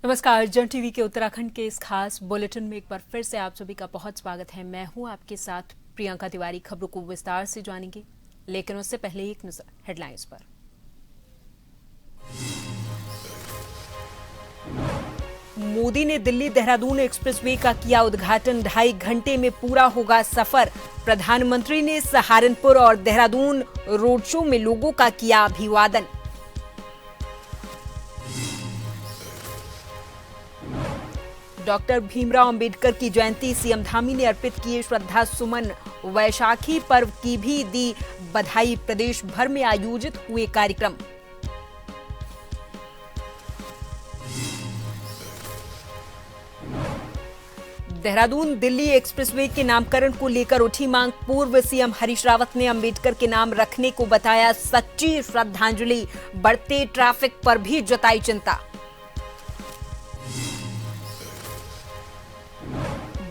नमस्कार। जन टीवी के उत्तराखंड के इस खास बुलेटिन में एक बार फिर से आप सभी का बहुत स्वागत है। मैं हूं आपके साथ प्रियंका तिवारी। खबरों को विस्तार से जानेंगे, लेकिन उससे पहले एक नजर हेडलाइंस पर। मोदी ने दिल्ली देहरादून एक्सप्रेसवे का किया उद्घाटन। 2.5 घंटे में पूरा होगा सफर। प्रधानमंत्री ने सहारनपुर और देहरादून रोड शो में लोगों का किया अभिवादन। डॉक्टर भीमराव अंबेडकर की जयंती, सीएम धामी ने अर्पित किए श्रद्धा सुमन। वैशाखी पर्व की भी दी बधाई। प्रदेश भर में आयोजित हुए कार्यक्रम। देहरादून दिल्ली एक्सप्रेसवे के नामकरण को लेकर उठी मांग। पूर्व सीएम हरीश रावत ने अंबेडकर के नाम रखने को बताया सच्ची श्रद्धांजलि। बढ़ते ट्रैफिक पर भी जताई चिंता।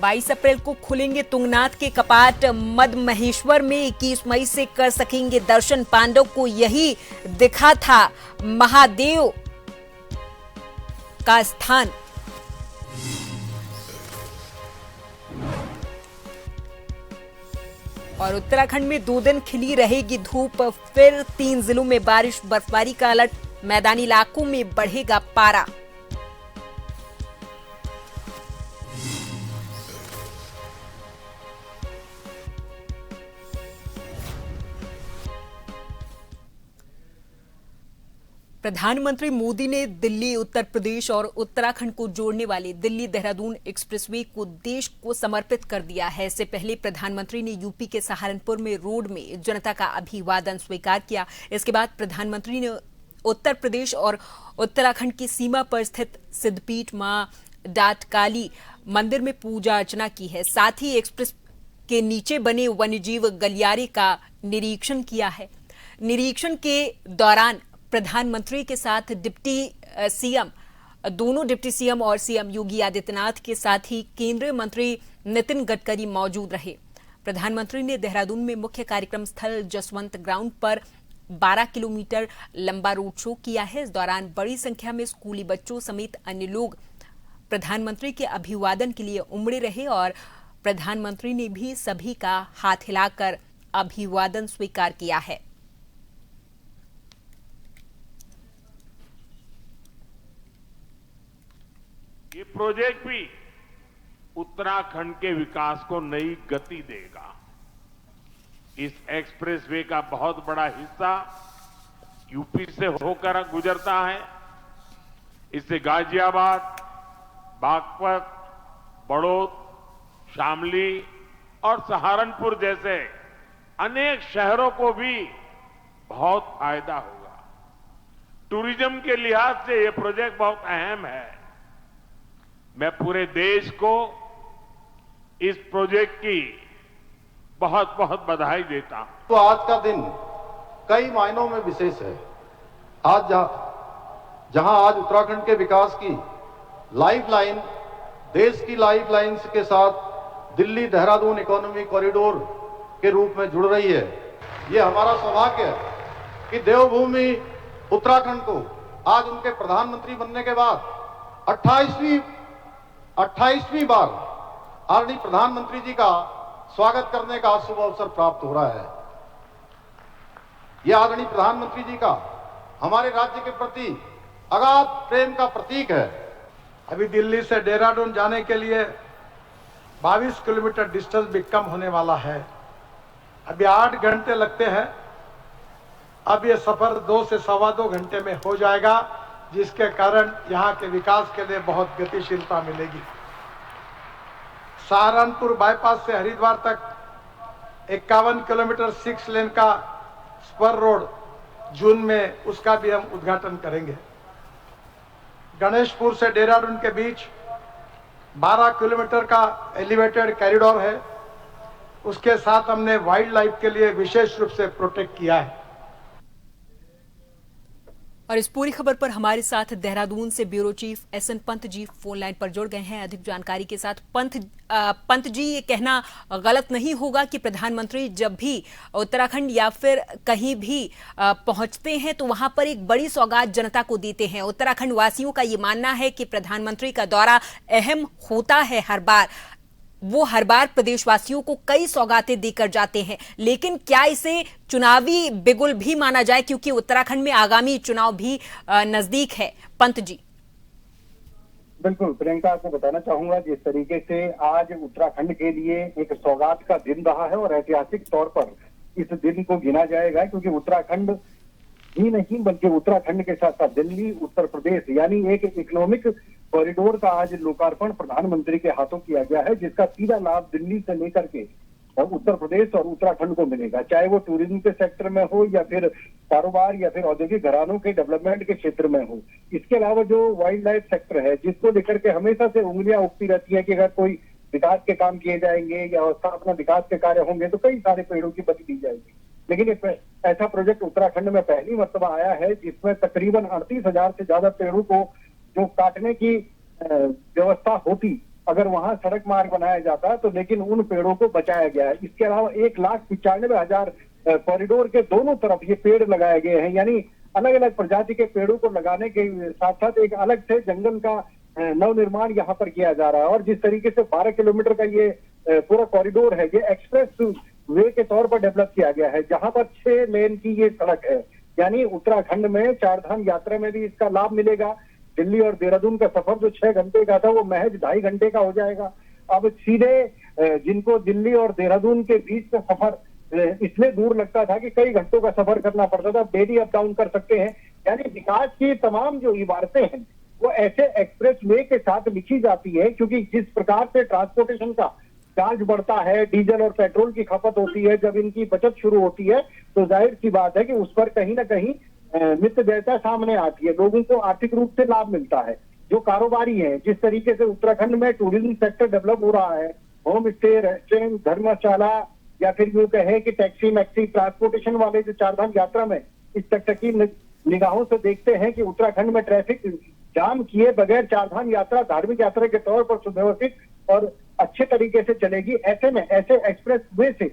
22 अप्रैल को खुलेंगे तुंगनाथ के कपाट। मद महेश्वर में 21 मई से कर सकेंगे दर्शन। पांडव को यही दिखा था महादेव का स्थान। और उत्तराखंड में 2 दिन खिली रहेगी धूप। फिर 3 जिलों में बारिश, बर्फबारी का अलर्ट। मैदानी इलाकों में बढ़ेगा पारा। प्रधानमंत्री मोदी ने दिल्ली, उत्तर प्रदेश और उत्तराखंड को जोड़ने वाले दिल्ली देहरादून एक्सप्रेसवे को देश को समर्पित कर दिया है। इससे पहले प्रधानमंत्री ने यूपी के सहारनपुर में रोड में जनता का अभिवादन स्वीकार किया। इसके बाद प्रधानमंत्री ने उत्तर प्रदेश और उत्तराखंड की सीमा पर स्थित सिद्धपीठ मां डाटकाली मंदिर में पूजा अर्चना की है। साथ ही एक्सप्रेस के नीचे बने वन्यजीव गलियारे का निरीक्षण किया है। निरीक्षण के दौरान प्रधानमंत्री के साथ दोनों डिप्टी सीएम और सीएम योगी आदित्यनाथ के साथ ही केंद्रीय मंत्री नितिन गडकरी मौजूद रहे। प्रधानमंत्री ने देहरादून में मुख्य कार्यक्रम स्थल जसवंत ग्राउंड पर 12 किलोमीटर लंबा रोड शो किया है। इस दौरान बड़ी संख्या में स्कूली बच्चों समेत अन्य लोग प्रधानमंत्री के अभिवादन के लिए उमड़े रहे और प्रधानमंत्री ने भी सभी का हाथ हिलाकर अभिवादन स्वीकार किया है। ये प्रोजेक्ट भी उत्तराखंड के विकास को नई गति देगा। इस एक्सप्रेसवे का बहुत बड़ा हिस्सा यूपी से होकर गुजरता है। इससे गाजियाबाद, बागपत, बड़ौद, शामली और सहारनपुर जैसे अनेक शहरों को भी बहुत फायदा होगा। टूरिज्म के लिहाज से यह प्रोजेक्ट बहुत अहम है। मैं पूरे देश को इस प्रोजेक्ट की बहुत बहुत बधाई देता हूं। तो आज का दिन कई मायनों में विशेष है। आज जहां आज उत्तराखंड के विकास की लाइफलाइन, देश की लाइफलाइन के साथ दिल्ली देहरादून इकोनॉमी कॉरिडोर के रूप में जुड़ रही है, ये हमारा सौभाग्य है कि देवभूमि उत्तराखंड को आज उनके प्रधानमंत्री बनने के बाद 28वीं बार आदरणीय प्रधानमंत्री जी का स्वागत करने का शुभ अवसर प्राप्त हो रहा है। यह आदरणीय प्रधानमंत्री जी का हमारे राज्य के प्रति अगाध प्रेम का प्रतीक है। अभी दिल्ली से देहरादून जाने के लिए 22 किलोमीटर डिस्टेंस भी कम होने वाला है। अभी 8 घंटे लगते हैं। अब ये सफर 2 से सवा 2 घंटे में हो जाएगा, जिसके कारण यहाँ के विकास के लिए बहुत गतिशीलता मिलेगी। सहारनपुर बाईपास से हरिद्वार तक 51 किलोमीटर 6 लेन का स्पर रोड जून में, उसका भी हम उद्घाटन करेंगे। गणेशपुर से देहरादून के बीच 12 किलोमीटर का एलिवेटेड कॉरिडोर है। उसके साथ हमने वाइल्ड लाइफ के लिए विशेष रूप से प्रोटेक्ट किया है। और इस पूरी खबर पर हमारे साथ देहरादून से bureau chief SN Pant ji phone line पर जुड़ गए हैं अधिक जानकारी के साथ। पंत जी, ये कहना गलत नहीं होगा कि प्रधानमंत्री जब भी उत्तराखंड या फिर कहीं भी पहुंचते हैं तो वहां पर एक बड़ी सौगात जनता को देते हैं। उत्तराखंड वासियों का ये मानना है कि प्रधानमंत्री का दौरा अहम होता है हर बार, वो हर बार प्रदेशवासियों को कई सौगातें देकर जाते हैं, लेकिन क्या इसे चुनावी बिगुल भी माना जाए, क्योंकि उत्तराखंड में आगामी चुनाव भी नजदीक है? पंत जी। बिल्कुल प्रियंका, आपको बताना चाहूंगा जिस तरीके से आज उत्तराखंड के लिए एक सौगात का दिन रहा है और ऐतिहासिक तौर पर इस दिन को गिना जाएगा, क्योंकि उत्तराखंड ही नहीं बल्कि उत्तराखंड के साथ साथ दिल्ली, उत्तर प्रदेश यानी एक इकोनॉमिक कॉरिडोर का आज लोकार्पण प्रधानमंत्री के हाथों किया गया है, जिसका सीधा लाभ दिल्ली से लेकर के उत्तर प्रदेश और उत्तराखंड को मिलेगा, चाहे वो टूरिज्म के सेक्टर में हो या फिर कारोबार या फिर औद्योगिक घरानों के डेवलपमेंट के क्षेत्र में हो। इसके अलावा जो वाइल्ड लाइफ सेक्टर है, जिसको लेकर के हमेशा से उंगलियां उठती रहती है कि अगर कोई विकास के काम किए जाएंगे या स्थापना विकास के कार्य होंगे तो कई सारे पेड़ों की बलि दी जाएगी, लेकिन एक ऐसा प्रोजेक्ट उत्तराखंड में पहली मर्तबा आया है जिसमें तकरीबन 38,000 से ज्यादा पेड़ों को जो काटने की व्यवस्था होती, अगर वहां सड़क मार्ग बनाया जाता तो लेकिन उन पेड़ों को बचाया गया है। इसके अलावा 1,95,000 कॉरिडोर के दोनों तरफ ये पेड़ लगाए गए हैं, यानी अलग अलग प्रजाति के पेड़ों को लगाने के साथ साथ एक अलग से जंगल का नवनिर्माण यहाँ पर किया जा रहा है। और जिस तरीके से 12 किलोमीटर का ये पूरा कॉरिडोर है, ये एक्सप्रेस वे के तौर पर डेवलप किया गया है, जहां पर 6 लेन की ये सड़क है, यानी उत्तराखंड में चारधाम यात्रा में भी इसका लाभ मिलेगा। दिल्ली और देहरादून का सफर जो 6 घंटे का था वो महज 2.5 घंटे का हो जाएगा। अब सीधे जिनको दिल्ली और देहरादून के बीच का सफर इसलिए दूर लगता था कि कई घंटों का सफर करना पड़ता था, डेली अप डाउन कर सकते हैं। यानी विकास की तमाम जो इबारतें हैं वो ऐसे एक्सप्रेस वे के साथ लिखी जाती है, क्योंकि जिस प्रकार से ट्रांसपोर्टेशन का चार्ज बढ़ता है, डीजल और पेट्रोल की खपत होती है, जब इनकी बचत शुरू होती है तो जाहिर सी बात है कि उस पर कहीं ना कहीं मित्र जैसा सामने आती है, लोगों को आर्थिक रूप से लाभ मिलता है। जो कारोबारी है, जिस तरीके से उत्तराखंड में टूरिज्म सेक्टर डेवलप हो रहा है, होम स्टे, रेस्टोरेंट, धर्मशाला या फिर यूं कहे कि टैक्सी मैक्सी ट्रांसपोर्टेशन वाले जो चारधाम यात्रा में इस टकटकी निगाहों से देखते हैं कि उत्तराखंड में ट्रैफिक जाम किए बगैर चारधाम यात्रा धार्मिक यात्रा के तौर पर सुव्यवस्थित और अच्छे तरीके से चलेगी। ऐसे में ऐसे एक्सप्रेस वे से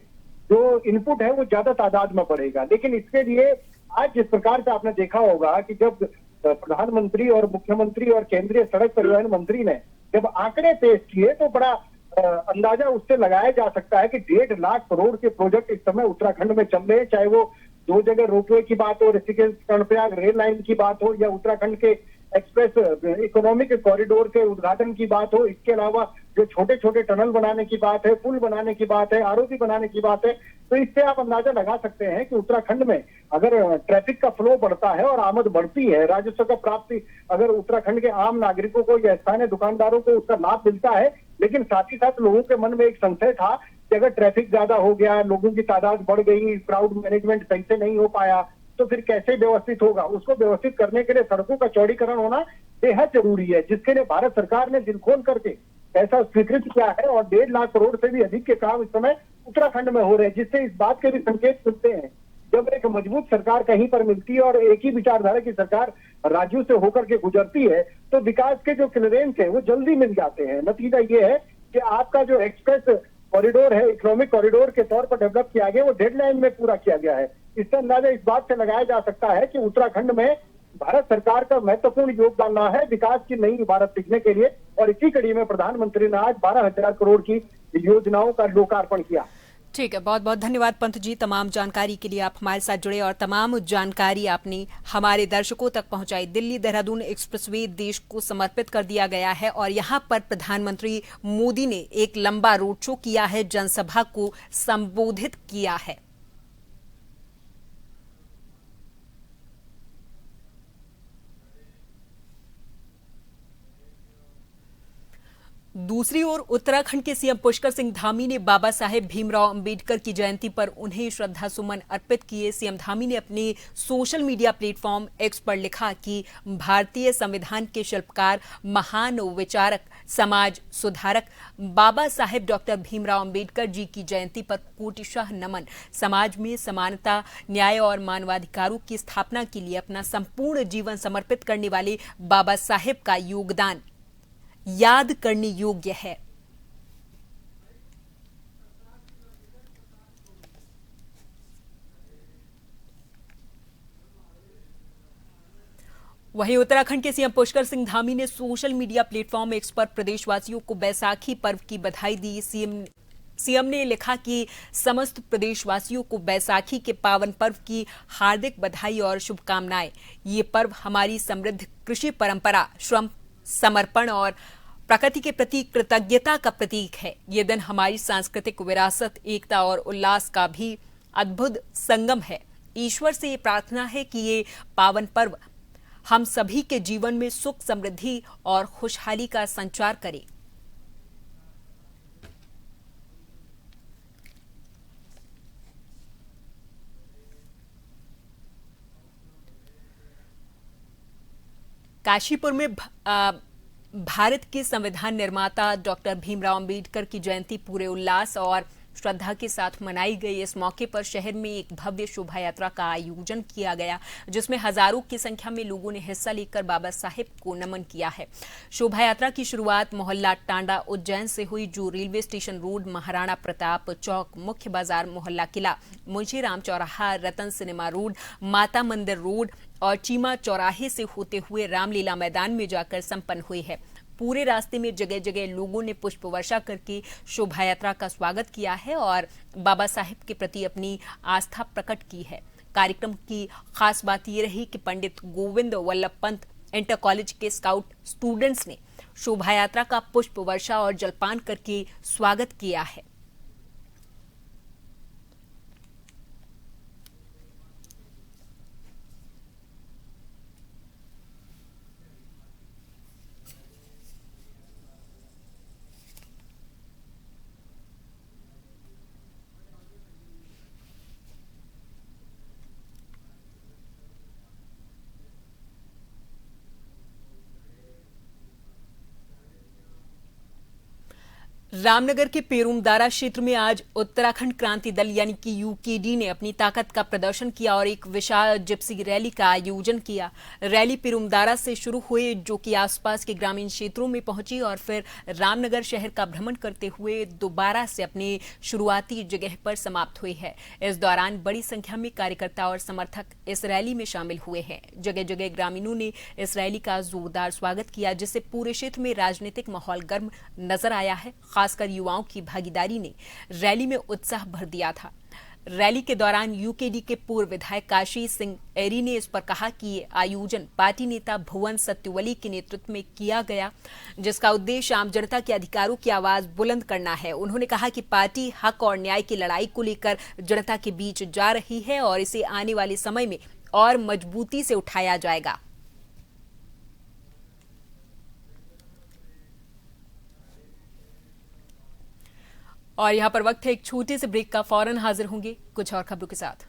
जो इनपुट है वो ज्यादा तादाद में पड़ेगा, लेकिन इसके लिए आज जिस प्रकार से आपने देखा होगा कि जब प्रधानमंत्री और मुख्यमंत्री और केंद्रीय सड़क परिवहन मंत्री ने जब आंकड़े पेश किए तो बड़ा अंदाजा उससे लगाया जा सकता है कि 1.5 लाख करोड़ के प्रोजेक्ट इस समय उत्तराखंड में चल रहे हैं, चाहे वो 2 जगह रोपवे की बात हो, ऋषिकेश कर्णप्रयाग रेल लाइन की बात हो या उत्तराखंड के एक्सप्रेस इकोनॉमिक कॉरिडोर के उद्घाटन की बात हो। इसके अलावा जो छोटे छोटे टनल बनाने की बात है, पुल बनाने की बात है, आरओबी बनाने की बात है, तो इससे आप अंदाजा लगा सकते हैं कि उत्तराखंड में अगर ट्रैफिक का फ्लो बढ़ता है और आमद बढ़ती है, राजस्व का प्राप्ति अगर उत्तराखंड के आम नागरिकों को या स्थानीय दुकानदारों को उसका लाभ मिलता है, लेकिन साथ ही साथ लोगों के मन में एक संशय था कि अगर ट्रैफिक ज्यादा हो गया, लोगों की तादाद बढ़ गई, क्राउड मैनेजमेंट सही से नहीं हो पाया तो फिर कैसे व्यवस्थित होगा। उसको व्यवस्थित करने के लिए सड़कों का चौड़ीकरण होना बेहद जरूरी है, जिसके लिए भारत सरकार ने दिल खोल करके ऐसा स्वीकृत किया है और 1.5 लाख करोड़ से भी अधिक के काम इस समय उत्तराखंड में हो रहे हैं, जिससे इस बात के भी संकेत मिलते हैं जब एक मजबूत सरकार कहीं पर मिलती है और एक ही विचारधारा की सरकार राज्यों से होकर के गुजरती है तो विकास के जो क्लियरेंस है वो जल्दी मिल जाते हैं। नतीजा ये है कि आपका जो एक्सप्रेस कॉरिडोर है, इकोनॉमिक कॉरिडोर के तौर पर डेवलप किया गया, वो डेडलाइन में पूरा किया गया है। इससे अंदाजा इस बात से लगाया जा सकता है कि उत्तराखंड में भारत सरकार का महत्वपूर्ण योगदान रहा है विकास की नई इबारत लिखने के लिए, और इसी कड़ी में प्रधानमंत्री ने आज 12,000 करोड़ की योजनाओं का लोकार्पण किया। ठीक है, बहुत बहुत धन्यवाद पंत जी, तमाम जानकारी के लिए आप हमारे साथ जुड़े और तमाम जानकारी आपने हमारे दर्शकों तक पहुंचाई। दिल्ली देहरादून एक्सप्रेसवे देश को समर्पित कर दिया गया है और यहां पर प्रधानमंत्री मोदी ने एक लंबा रोड शो किया है, जनसभा को संबोधित किया है। दूसरी ओर उत्तराखंड के सीएम पुष्कर सिंह धामी ने बाबा साहेब भीमराव अंबेडकर की जयंती पर उन्हें श्रद्धा सुमन अर्पित किए। सीएम धामी ने अपने सोशल मीडिया प्लेटफॉर्म एक्स पर लिखा कि भारतीय संविधान के शिल्पकार, महान विचारक, समाज सुधारक बाबा साहेब डॉक्टर भीमराव अंबेडकर जी की जयंती पर कोटिशः नमन। समाज में समानता, न्याय और मानवाधिकारों की स्थापना के लिए अपना संपूर्ण जीवन समर्पित करने वाले बाबा साहेब का योगदान याद करने योग्य है। वहीं उत्तराखंड के सीएम पुष्कर सिंह धामी ने सोशल मीडिया प्लेटफॉर्म एक्स पर प्रदेशवासियों को बैसाखी पर्व की बधाई दी। सीएम ने लिखा कि समस्त प्रदेशवासियों को बैसाखी के पावन पर्व की हार्दिक बधाई और शुभकामनाएं। ये पर्व हमारी समृद्ध कृषि परंपरा, श्रम, समर्पण और प्रकृति के प्रति कृतज्ञता का प्रतीक है। ये दिन हमारी सांस्कृतिक विरासत, एकता और उल्लास का भी अद्भुत संगम है। ईश्वर से ये प्रार्थना है कि ये पावन पर्व हम सभी के जीवन में सुख, समृद्धि और खुशहाली का संचार करे। काशीपुर में भारत के संविधान निर्माता डॉक्टर भीमराव अंबेडकर की जयंती पूरे उल्लास और श्रद्धा के साथ मनाई गई। इस मौके पर शहर में एक भव्य शोभा यात्रा का आयोजन किया गया, जिसमें हजारों की संख्या में लोगों ने हिस्सा लेकर बाबा साहेब को नमन किया है। शोभा यात्रा की शुरुआत मोहल्ला टांडा उज्जैन से हुई, जो railway station road, Maharana Pratap चौक, मुख्य बाजार, मोहल्ला किला, मुंशी राम चौराहा, रतन सिनेमा रोड, माता मंदिर रोड और चीमा चौराहे से होते हुए रामलीला मैदान में जाकर संपन्न हुई है। पूरे रास्ते में जगह जगह लोगों ने पुष्प वर्षा करके शोभा यात्रा का स्वागत किया है और बाबा साहेब के प्रति अपनी आस्था प्रकट की है। कार्यक्रम की खास बात यह रही कि पंडित गोविंद वल्लभ पंत इंटर कॉलेज के स्काउट स्टूडेंट्स ने शोभा यात्रा का पुष्प वर्षा और जलपान करके स्वागत किया है। रामनगर के पेरूमदारा क्षेत्र में आज उत्तराखंड क्रांति दल यानी कि यूकेडी ने अपनी ताकत का प्रदर्शन किया और एक विशाल जिप्सी रैली का आयोजन किया। रैली पेरूमदारा से शुरू हुई, जो कि आसपास के ग्रामीण क्षेत्रों में पहुंची और फिर रामनगर शहर का भ्रमण करते हुए दोबारा से अपने शुरुआती जगह पर समाप्त हुई है। इस दौरान बड़ी संख्या में कार्यकर्ता और समर्थक इस रैली में शामिल हुए हैं। जगह जगह ग्रामीणों ने इस रैली का जोरदार स्वागत किया, जिससे पूरे क्षेत्र में राजनीतिक माहौल गर्म नजर आया है। खासकर युवाओं की भागीदारी ने रैली में उत्साह भर दिया था। रैली के दौरान यूकेडी के पूर्व विधायक काशी सिंह एरी ने इस पर कहा कि ये आयोजन पार्टी नेता भुवन सत्यवली के नेतृत्व में किया गया, जिसका उद्देश्य आम जनता के अधिकारों की आवाज बुलंद करना है। उन्होंने कहा कि पार्टी हक और न्याय की लड़ाई को लेकर जनता के बीच जा रही है और इसे आने वाले समय में और मजबूती से उठाया जाएगा। और यहाँ पर वक्त है एक छोटे से ब्रेक का। फौरन हाजिर होंगे कुछ और खबरों के साथ।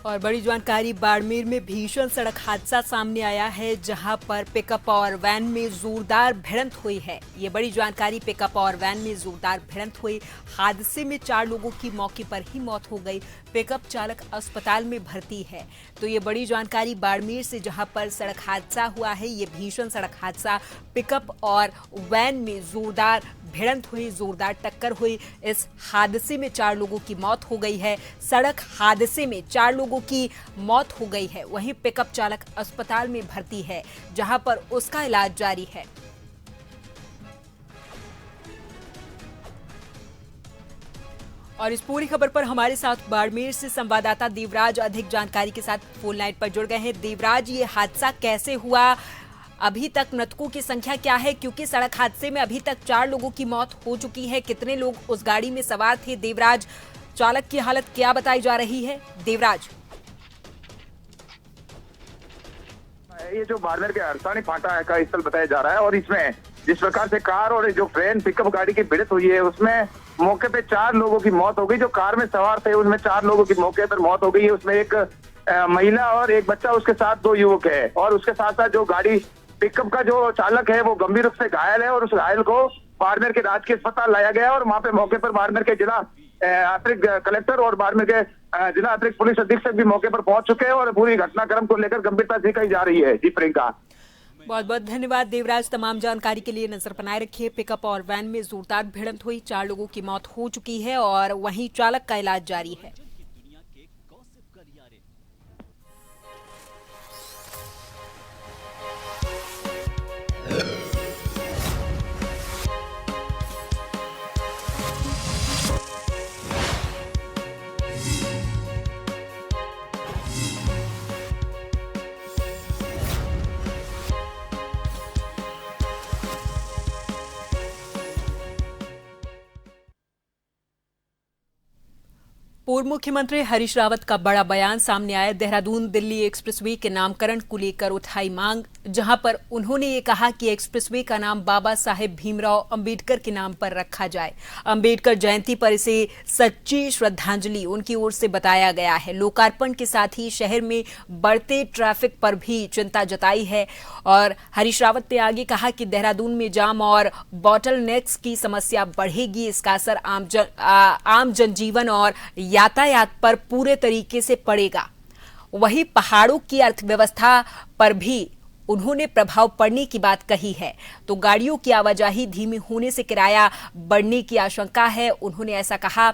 और बड़ी जानकारी, बाड़मेर में भीषण सड़क हादसा सामने आया है, जहां पर पिकअप और वैन में जोरदार भिड़ंत हुई है। ये बड़ी जानकारी, पिकअप और वैन में जोरदार भिड़ंत हुई हादसे में 4 लोगों की मौके पर ही मौत हो गई। पिकअप चालक अस्पताल में भर्ती है। तो ये बड़ी जानकारी बाड़मेर से, जहां पर सड़क हादसा हुआ है। ये भीषण सड़क हादसा, पिकअप और वैन में जोरदार भिड़ंत हुई, जोरदार टक्कर हुई। इस हादसे में 4 लोगों की मौत हो गई है। सड़क हादसे में 4 लोगों की मौत हो गई है। वहीं पिकअप चालक अस्पताल में भर्ती है, जहां पर उसका इलाज जारी है। और इस पूरी खबर पर हमारे साथ बाड़मेर से संवाददाता देवराज अधिक जानकारी के साथ फोन लाइन पर जुड़ गए हैं। देवराज, ये हादसा कैसे हुआ? अभी तक मृतकों की संख्या क्या है? क्योंकि सड़क हादसे में अभी तक 4 लोगों की मौत हो चुकी है। कितने लोग उस गाड़ी में सवार थे? देवराज, चालक की हालत क्या बताई जा रही है? देवराज, ये जो बाड़मेर के अरसानी फाटा का स्थल बताया जा रहा है, और इसमें जिस प्रकार से कार और जो ट्रेन पिकअप गाड़ी की भिड़ंत हुई है, उसमें मौके पे 4 लोगों की मौत हो गई। जो कार में सवार थे उसमें 4 लोगों की मौके पर मौत हो गई है। उसमें एक महिला और एक बच्चा, उसके साथ 2 युवक है। और उसके साथ साथ जो गाड़ी पिकअप का जो चालक है वो गंभीर रूप से घायल है, और उस घायल को बाड़मेर के राजकीय अस्पताल लाया गया। और वहां पे मौके पर बाड़मेर के जिला अतिरिक्त कलेक्टर और बाड़मेर के जिला अतिरिक्त पुलिस अधीक्षक भी मौके पर पहुंच चुके हैं, और पूरी घटनाक्रम को लेकर गंभीरता से कही जा रही है। जी प्रियंका, बहुत बहुत धन्यवाद देवराज, तमाम जानकारी के लिए। नजर बनाए रखिए। पिकअप और वैन में जोरदार भिड़ंत हुई, 4 लोगों की मौत हो चुकी है और वहीं चालक का इलाज जारी है। पूर्व मुख्यमंत्री हरीश रावत का बड़ा बयान सामने आया। देहरादून दिल्ली एक्सप्रेसवे के नामकरण को लेकर उठाई मांग, जहां पर उन्होंने ये कहा कि एक्सप्रेसवे का नाम बाबा साहेब भीमराव अंबेडकर के नाम पर रखा जाए। अंबेडकर जयंती पर इसे सच्ची श्रद्धांजलि उनकी ओर से बताया गया है। लोकार्पण के साथ ही शहर में बढ़ते ट्रैफिक पर भी चिंता जताई है। और हरीश रावत ने आगे कहा कि देहरादून में जाम और बॉटल नेक्स की समस्या बढ़ेगी। इसका असर आम जनजीवन और यातायात पर पूरे तरीके से पड़ेगा। वहीं पहाड़ों की अर्थव्यवस्था पर भी उन्होंने प्रभाव पड़ने की बात कही है। तो गाड़ियों की आवाजाही धीमी होने से किराया बढ़ने की आशंका है। उन्होंने ऐसा कहा।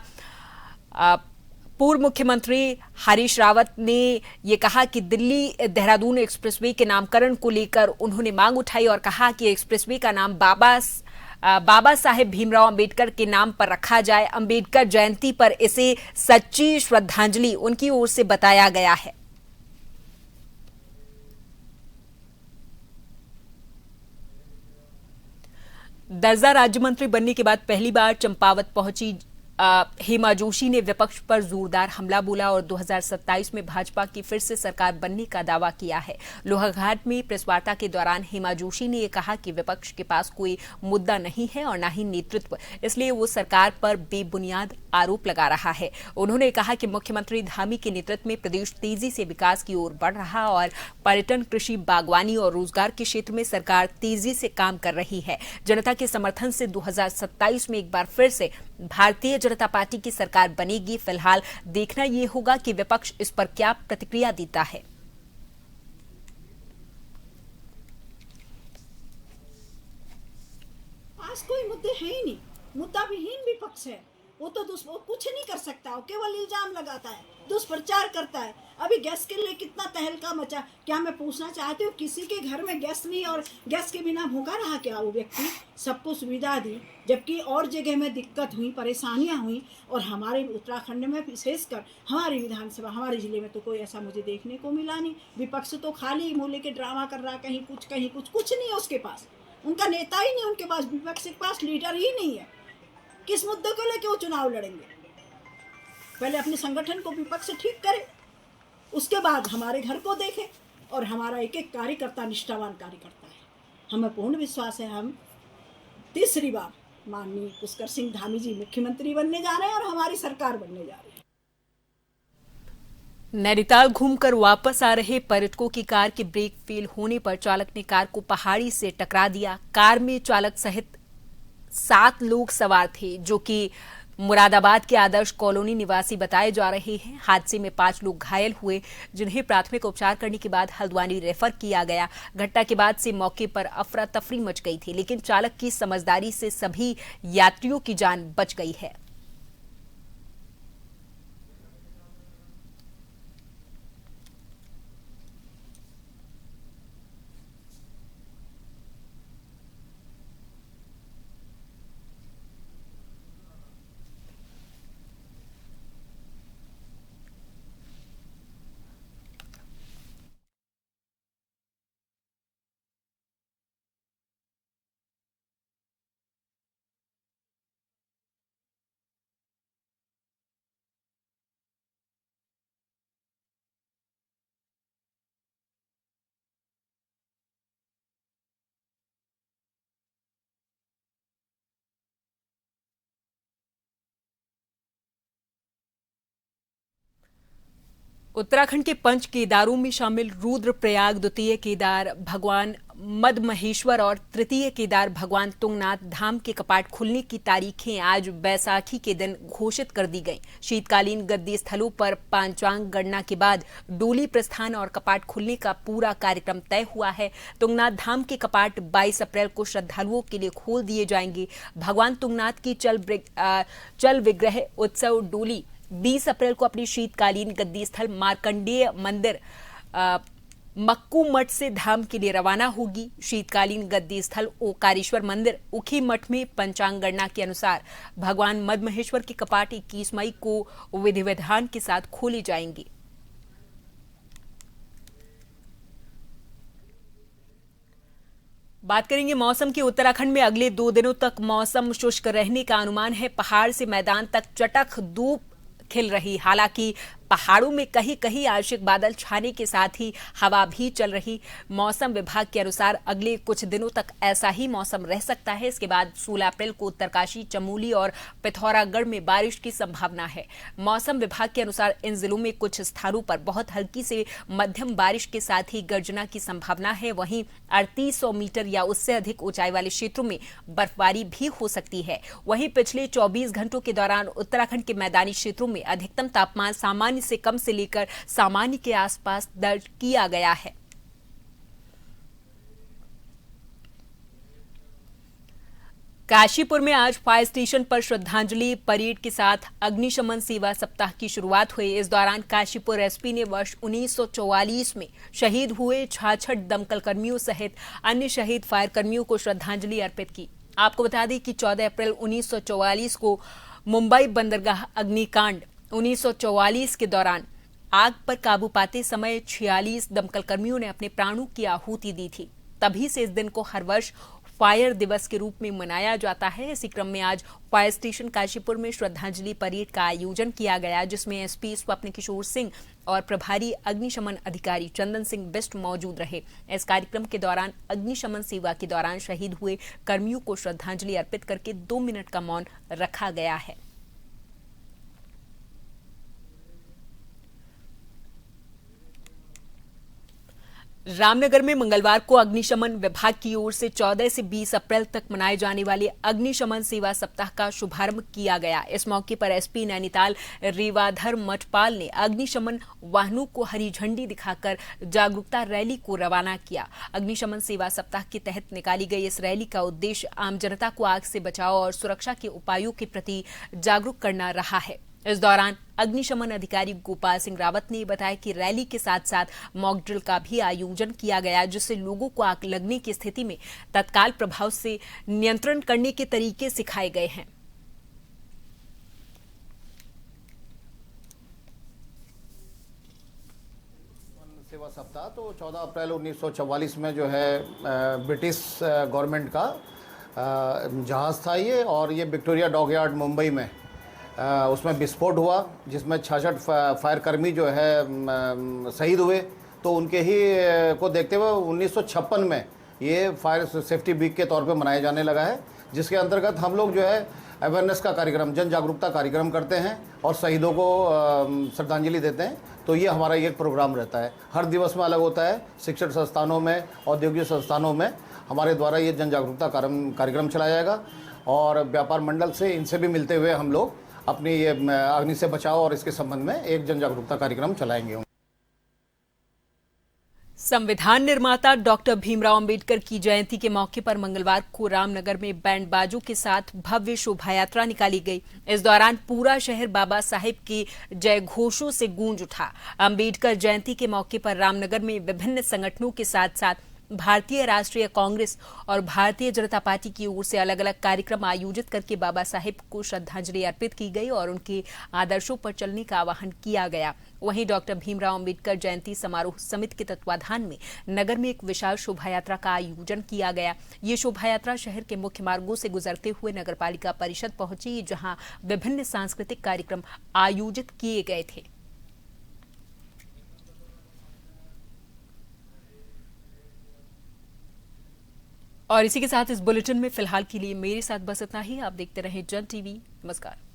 पूर्व मुख्यमंत्री हरीश रावत ने ये कहा कि दिल्ली देहरादून एक्सप्रेसवे के नामकरण को लेकर उन्होंने मांग उठाई और कहा कि एक्सप्रेसवे का नाम बाबा साहेब भीमराव अंबेडकर के नाम पर रखा जाए। अंबेडकर जयंती पर इसे सच्ची श्रद्धांजलि उनकी ओर से बताया गया है। दर्जा राज्य मंत्री बनने के बाद पहली बार चंपावत पहुंची हेमा जोशी ने विपक्ष पर जोरदार हमला बोला और 2027 में भाजपा की फिर से सरकार बनने का दावा किया है। लोहाघाट में प्रेस वार्ता के दौरान हेमा जोशी ने यह कहा कि विपक्ष के पास कोई मुद्दा नहीं है और न ही नेतृत्व, इसलिए वो सरकार पर बेबुनियाद आरोप लगा रहा है। उन्होंने कहा कि मुख्यमंत्री धामी के नेतृत्व में प्रदेश तेजी से विकास की ओर बढ़ रहा और पर्यटन, कृषि, बागवानी और रोजगार के क्षेत्र में सरकार तेजी से काम कर रही है। जनता के समर्थन से 2027 में एक बार फिर से भारतीय जनता पार्टी की सरकार बनेगी। फिलहाल देखना यह होगा कि विपक्ष इस पर क्या प्रतिक्रिया देता है। आज कोई मुद्दे है ही नहीं, मुद्दा विहीन विपक्ष है। वो तो वो कुछ नहीं कर सकता, वो केवल इल्जाम लगाता है, दुष्प्रचार करता है। अभी गैस के लिए कितना तहलका मचा। क्या मैं पूछना चाहती हूँ, किसी के घर में गैस नहीं और गैस के बिना भूखा रहा क्या वो व्यक्ति? सबको सुविधा दी, जबकि और जगह में दिक्कत हुई, परेशानियाँ हुई। और हमारे उत्तराखंड में विशेषकर हमारी विधानसभा, हमारे जिले में तो कोई ऐसा मुझे देखने को मिला नहीं। विपक्ष तो खाली मुँह लेके ड्रामा कर रहा, कहीं कुछ नहीं है उसके पास। उनका नेता ही नहीं उनके पास, विपक्ष के पास लीडर ही नहीं है। किस मुद्दे को लेकर वो चुनाव लड़ेंगे? पहले अपने संगठन को विपक्ष ठीक करे, उसके बाद हमारे घर को देखें। और हमारा एक एक कार्यकर्ता निष्ठावान कार्यकर्ता है। हमें पूर्ण विश्वास है हम तीसरी बार माननीय पुष्कर सिंह धामी जी मुख्यमंत्री बनने जा रहे हैं और हमारी सरकार बनने जा रही है। नैनीताल घूमकर वापस आ रहे पर्यटकों की कार के ब्रेक फेल होने पर चालक ने कार को पहाड़ी से टकरा दिया। कार में चालक सहित 7 लोग सवार थे, जो कि मुरादाबाद के आदर्श कॉलोनी निवासी बताए जा रहे हैं। हादसे में 5 लोग घायल हुए, जिन्हें प्राथमिक उपचार करने के बाद हल्द्वानी रेफर किया गया। घटना के बाद से मौके पर अफरा तफरी मच गई थी, लेकिन चालक की समझदारी से सभी यात्रियों की जान बच गई है। उत्तराखंड के पंच केदारों में शामिल रुद्रप्रयाग द्वितीय केदार भगवान मद महेश्वर और तृतीय केदार भगवान तुंगनाथ धाम के कपाट खुलने की तारीखें आज बैसाखी के दिन घोषित कर दी गईं। शीतकालीन गद्दी स्थलों पर पांचांग गणना के बाद डोली प्रस्थान और कपाट खुलने का पूरा कार्यक्रम तय हुआ है। तुंगनाथ धाम के कपाट 22 अप्रैल को श्रद्धालुओं के लिए खोल दिए जाएंगे। भगवान तुंगनाथ की चल विग्रह उत्सव डोली 20 अप्रैल को अपने शीतकालीन गद्दी स्थल मार्कंडेय मंदिर मक्कू मठ से धाम के लिए रवाना होगी। शीतकालीन गद्दी स्थल ओकारेश्वर मंदिर उखी मठ में पंचांग गणना के अनुसार भगवान मद महेश्वर के कपाट 21 मई को विधि विधान के साथ खोले जाएंगे। बात करेंगे मौसम की। उत्तराखंड में अगले 2 दिनों तक मौसम शुष्क रहने का अनुमान है। पहाड़ से मैदान तक चटख धूप खिल रही, हालांकि पहाड़ों में कहीं कहीं आंशिक बादल छाने के साथ ही हवा भी चल रही। मौसम विभाग के अनुसार अगले कुछ दिनों तक ऐसा ही मौसम रह सकता है। इसके बाद 16 अप्रैल को उत्तरकाशी, चमोली और पिथौरागढ़ में बारिश की संभावना है। मौसम विभाग के अनुसार इन जिलों में कुछ स्थानों पर बहुत हल्की से मध्यम बारिश के साथ ही गर्जना की संभावना है। वहीं 3800 मीटर या उससे अधिक ऊंचाई वाले क्षेत्रों में बर्फबारी भी हो सकती है। वहीं पिछले 24 घंटों के दौरान उत्तराखंड के मैदानी क्षेत्रों में अधिकतम तापमान सामान्य से कम से लेकर सामान्य के आसपास दर्ज किया गया है। काशीपुर में आज फायर स्टेशन पर श्रद्धांजलि परेड के साथ अग्निशमन सेवा सप्ताह की शुरुआत हुई। इस दौरान काशीपुर एसपी ने वर्ष 1944 में शहीद हुए 66 दमकल कर्मियों सहित अन्य शहीद फायर कर्मियों को श्रद्धांजलि अर्पित की। आपको बता दें कि 14 अप्रैल 1944 को मुंबई बंदरगाह अग्निकांड 1944 के दौरान आग पर काबू पाते समय 46 दमकल कर्मियों ने अपने प्राणों की आहुति दी थी। तभी से इस दिन को हर वर्ष फायर दिवस के रूप में मनाया जाता है। इसी क्रम में आज फायर स्टेशन काशीपुर में श्रद्धांजलि परेड का आयोजन किया गया, जिसमें एसपी स्वप्न किशोर सिंह और प्रभारी अग्निशमन अधिकारी चंदन सिंह बिष्ट मौजूद रहे। इस कार्यक्रम के दौरान अग्निशमन सेवा के दौरान शहीद हुए कर्मियों को श्रद्धांजलि अर्पित करके 2 मिनट का मौन रखा गया है। रामनगर में मंगलवार को अग्निशमन विभाग की ओर से 14 से 20 अप्रैल तक मनाए जाने वाले अग्निशमन सेवा सप्ताह का शुभारंभ किया गया। इस मौके पर एसपी नैनीताल रेवाधर मठपाल ने अग्निशमन वाहनों को हरी झंडी दिखाकर जागरूकता रैली को रवाना किया। अग्निशमन सेवा सप्ताह के तहत निकाली गई इस रैली का उद्देश्य आम जनता को आग से बचाव और सुरक्षा के उपायों के प्रति जागरूक करना रहा है। इस दौरान अग्निशमन अधिकारी गोपाल सिंह रावत ने बताया कि रैली के साथ साथ मॉक ड्रिल का भी आयोजन किया गया, जिससे लोगों को आग लगने की स्थिति में तत्काल प्रभाव से नियंत्रण करने के तरीके सिखाए गए हैं। सेवा सप्ताह तो 14 अप्रैल 1944 में जो है ब्रिटिश गवर्नमेंट का जहाज था ये, और ये विक्टोरिया डॉकयार्ड मुंबई में उसमें विस्फोट हुआ, जिसमें 66 फायर कर्मी जो है शहीद हुए। तो उनके ही को देखते हुए 1956 में ये फायर सेफ्टी वीक के तौर पे मनाया जाने लगा है, जिसके अंतर्गत हम लोग जो है अवेयरनेस का कार्यक्रम, जन जागरूकता कार्यक्रम करते हैं और शहीदों को श्रद्धांजलि देते हैं। तो ये हमारा एक प्रोग्राम रहता है, हर दिवस में अलग होता है। शिक्षण संस्थानों में, औद्योगिक संस्थानों में हमारे द्वारा ये जन जागरूकता कार्यक्रम चलाया जाएगा और व्यापार मंडल से इनसे भी मिलते हुए हम लोग अपनी ये अग्नि से बचाव और इसके संबंध में एक जन जागरूकता कार्यक्रम चलाएंगे। संविधान निर्माता डॉक्टर भीमराव अंबेडकर की जयंती के मौके पर मंगलवार को रामनगर में बैंड बाजों के साथ भव्य शोभा यात्रा निकाली गई। इस दौरान पूरा शहर बाबा साहेब के जय घोषों से गूंज उठा। अंबेडकर जयंती के मौके पर रामनगर में विभिन्न संगठनों के साथ साथ भारतीय राष्ट्रीय कांग्रेस और भारतीय जनता पार्टी की ओर से अलग अलग कार्यक्रम आयोजित करके बाबा साहेब को श्रद्धांजलि अर्पित की गई और उनके आदर्शों पर चलने का आह्वान किया गया। वहीं डॉक्टर भीमराव अंबेडकर जयंती समारोह समिति के तत्वाधान में नगर में एक विशाल शोभा यात्रा का आयोजन किया गया। ये शोभा यात्रा शहर के मुख्य मार्गों से गुजरते हुए नगरपालिका परिषद पहुंची, जहां विभिन्न सांस्कृतिक कार्यक्रम आयोजित किए गए थे। और इसी के साथ इस बुलेटिन में फिलहाल के लिए मेरे साथ बस इतना ही। आप देखते रहें जन टीवी। नमस्कार।